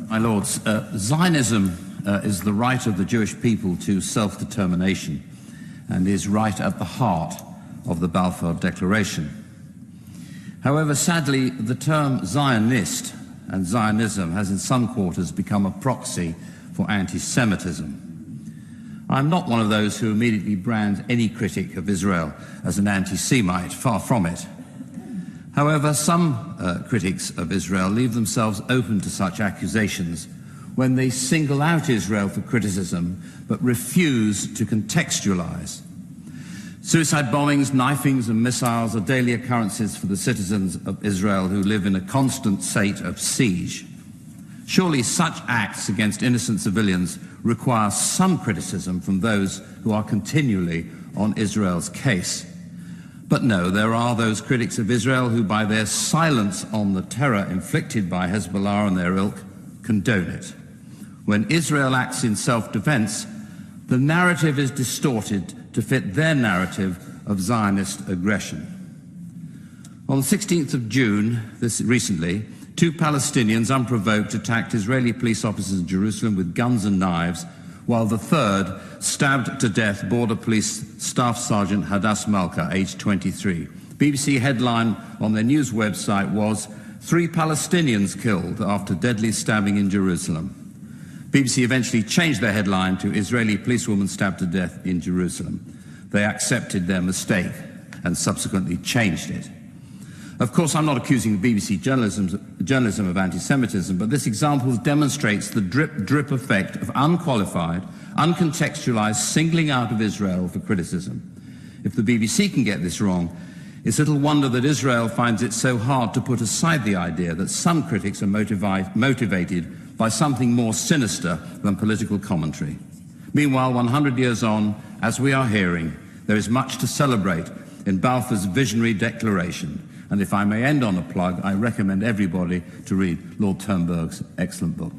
My Lords, Zionism is the right of the Jewish people to self-determination and is right at the heart of the Balfour Declaration. However, sadly, the term Zionist and Zionism has in some quarters become a proxy for anti-Semitism. I'm not one of those who immediately brands any critic of Israel as an anti-Semite, far from it. However, some critics of Israel leave themselves open to such accusations when they single out Israel for criticism but refuse to contextualize. Suicide bombings, knifings and missiles are daily occurrences for the citizens of Israel who live in a constant state of siege. Surely such acts against innocent civilians require some criticism from those who are continually on Israel's case. But no, there are those critics of Israel who, by their silence on the terror inflicted by Hezbollah and their ilk, condone it. When Israel acts in self-defense, the narrative is distorted to fit their narrative of Zionist aggression. On the 16th of June, recently, 2 Palestinians, unprovoked, attacked Israeli police officers in Jerusalem with guns and knives, while the third stabbed to death Border Police Staff Sergeant Hadass Malka, aged 23. BBC headline on their news website was, "3 Palestinians killed after deadly stabbing in Jerusalem." BBC eventually changed their headline to "Israeli policewoman stabbed to death in Jerusalem." They accepted their mistake and subsequently changed it. Of course, I'm not accusing BBC journalism of anti-Semitism, but this example demonstrates the drip-drip effect of unqualified, uncontextualized singling out of Israel for criticism. If the BBC can get this wrong, it's little wonder that Israel finds it so hard to put aside the idea that some critics are motivated by something more sinister than political commentary. Meanwhile, 100 years on, as we are hearing, there is much to celebrate in Balfour's visionary declaration. And if I may end on a plug, I recommend everybody to read Lord Turnberg's excellent book.